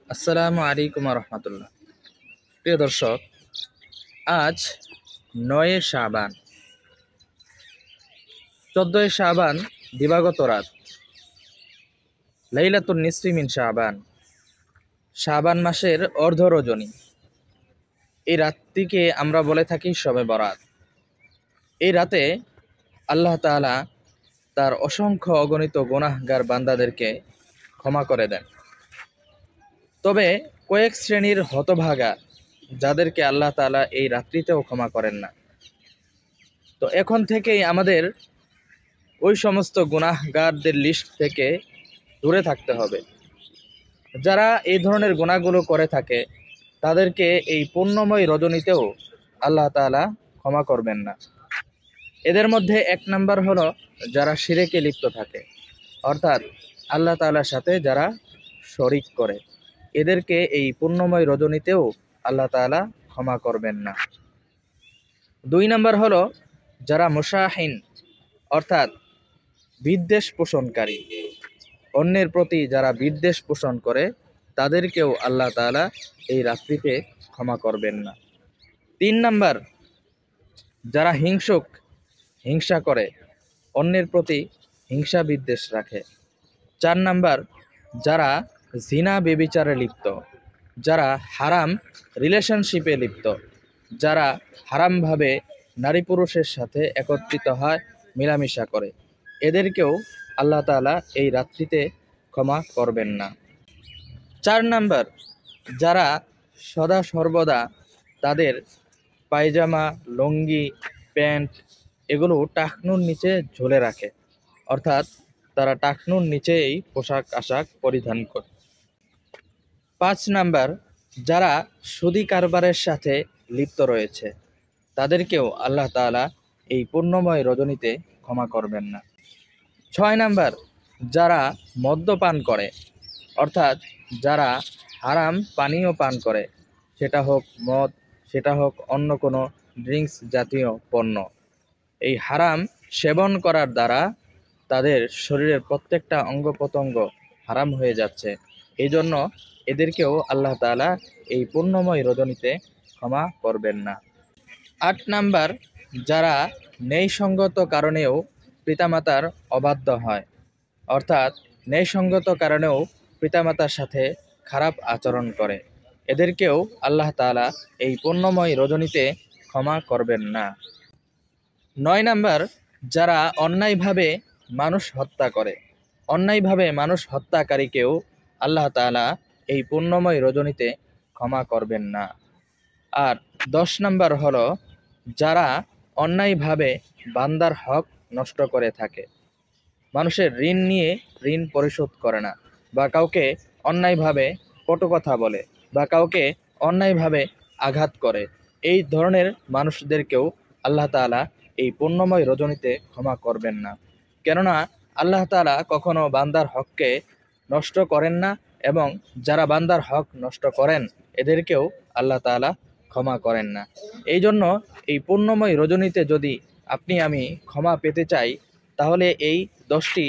আসসালামু আলাইকুম রহমতুল্লাহ। প্রিয় দর্শক, আজ ৯ শাবান, ১৪ শাবান দিবাগত রাত, লাইলাতুন নিসফি মিন শাবান, শাবান মাসের অর্ধ রজনী। এই রাতটিকে আমরা বলে থাকি শবে বরাত। এই রাতে আল্লাহ তাআলা তার অসংখ্য অগণিত গুনাহগার বান্দাদেরকে ক্ষমা করে দেন। তবে কয়েক শ্রেণীর হতভাগা, যাদেরকে আল্লাহ তাআলা এই রাত্রিতেও ক্ষমা করেন না। তো এখন থেকেই আমাদের ওই সমস্ত গুনাহগারদের লিস্ট থেকে দূরে থাকতে হবে। যারা এই ধরনের গুনাহগুলো করে থাকে তাদেরকে এই পুণ্যময় রজনীতেও আল্লাহ তাআলা ক্ষমা করবেন না। এদের মধ্যে ১ নাম্বার হলো যারা শিরকে লিপ্ত থাকে, অর্থাৎ আল্লাহ তাআলার সাথে যারা শরিক করে, এদেরকে এই পুণ্যময় রজনীতেও আল্লাহ তাআলা ক্ষমা করবেন না। ২ নাম্বার হলো যারা মুশাহিন, অর্থাৎ বিদ্বেষ পোষণকারী, অন্যের প্রতি যারা বিদ্বেষ পোষণ করে তাদেরকেও আল্লাহ তাআলা এই রাত্রিতে ক্ষমা করবেন না। ৩ নাম্বার যারা হিংসুক, হিংসা করে, অন্যের প্রতি হিংসা বিদ্বেষ রাখে। ৪ নাম্বার যারা জিনা বেবিচারে লিপ্ত, যারা হারাম রিলেশনশিপে লিপ্ত, যারা হারামভাবে নারী পুরুষের সাথে একত্রিত হয়, মেলামেশা করে, এদেরকেও আল্লাহ তাআলা এই রাত্রিতে ক্ষমা করবেন না। ৪ নাম্বার যারা সদা সর্বদা তাদের পায়জামা, লুঙ্গি, প্যান্ট এগুলো টাকনুর নিচে ঝুলে রাখে, অর্থাৎ তারা টাকনুর নিচেই পোশাক আশাক পরিধান করে। ৫ নাম্বার যারা সুদী কারবারের সাথে লিপ্ত রয়েছে, তাদেরকেও আল্লাহ তাআলা এই পুণ্যময় রজনীতে ক্ষমা করবেন না। ৬ নাম্বার যারা মদ্যপান করে, অর্থাৎ যারা হারাম পানীয় পান করে, সেটা হোক মদ, সেটা হোক অন্য কোনো ড্রিঙ্কস জাতীয় পণ্য, এই হারাম সেবন করার দ্বারা তাদের শরীরের প্রত্যেকটা অঙ্গ প্রত্যঙ্গ হারাম হয়ে যাচ্ছে। এই জন্য এদেরকেও আল্লাহ তাআলা এই পুণ্যময় রজনীতে ক্ষমা করবেন না। ৮ নাম্বার যারা ন্যায়সঙ্গত কারণেও পিতামাতার অবাধ্য হয়, অর্থাৎ ন্যায়সঙ্গত কারণেও পিতামাতার সাথে খারাপ আচরণ করে, এদেরকেও আল্লাহ তাআলা এই পুণ্যময় রজনীতে ক্ষমা করবেন না। ৯ নাম্বার যারা অন্যায়ভাবে মানুষ হত্যা করে, অন্যায়ভাবে মানুষ হত্যাকারীকেও আল্লাহ তাআলা এই পুণ্যময় রজনীতে ক্ষমা করবেন না। আর ১০ নাম্বার হলো যারা অন্যায়ভাবে বান্দার হক নষ্ট করে থাকে, মানুষের ঋণ নিয়ে ঋণ পরিশোধ করে না, বা কাউকে অন্যায়ভাবে কটু কথা বলে, বা কাউকে অন্যায়ভাবে আঘাত করে, এই ধরনের মানুষদেরকেও আল্লাহ তাআলা এই পুণ্যময় রজনীতে ক্ষমা করবেন না। কেননা আল্লাহ তাআলা কখনো বান্দার হককে নষ্ট করেন না, এবং যারা বান্দার হক নষ্ট করেন এদেরকেও আল্লাহ তাআলা ক্ষমা করেন না। এই জন্য এই পুণ্যময় রজনীতে যদি আপনি আমি ক্ষমা পেতে চাই, তাহলে এই 10টি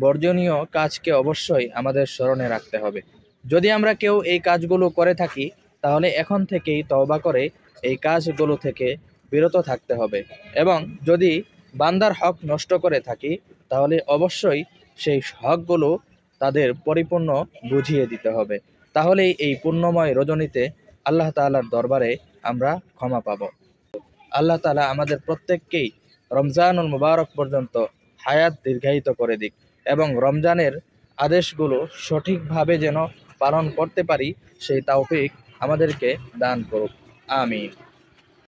বর্জনীয় কাজকে অবশ্যই আমাদের স্মরণে রাখতে হবে। যদি আমরা কেউ এই কাজগুলো করে থাকি, তাহলে এখন থেকেই তওবা করে এই কাজগুলো থেকে বিরত থাকতে হবে, এবং যদি বান্দার হক নষ্ট করে থাকি, তাহলে অবশ্যই সেই হকগুলো তাদের পরিপূর্ণ বুঝিয়ে দিতে হবে। তাহলেই এই পুণ্যময় রজনীতে আল্লাহ তাআলার দরবারে আমরা ক্ষমা পাব। আল্লাহ তাআলা আমাদের প্রত্যেককেই রমজানুল মুবারক পর্যন্ত হায়াত দীর্ঘায়িত করে দিক, এবং রমজানের আদেশগুলো সঠিকভাবে যেন পালন করতে পারি, সেই তৌফিক আমাদেরকে দান করুক। আমিন।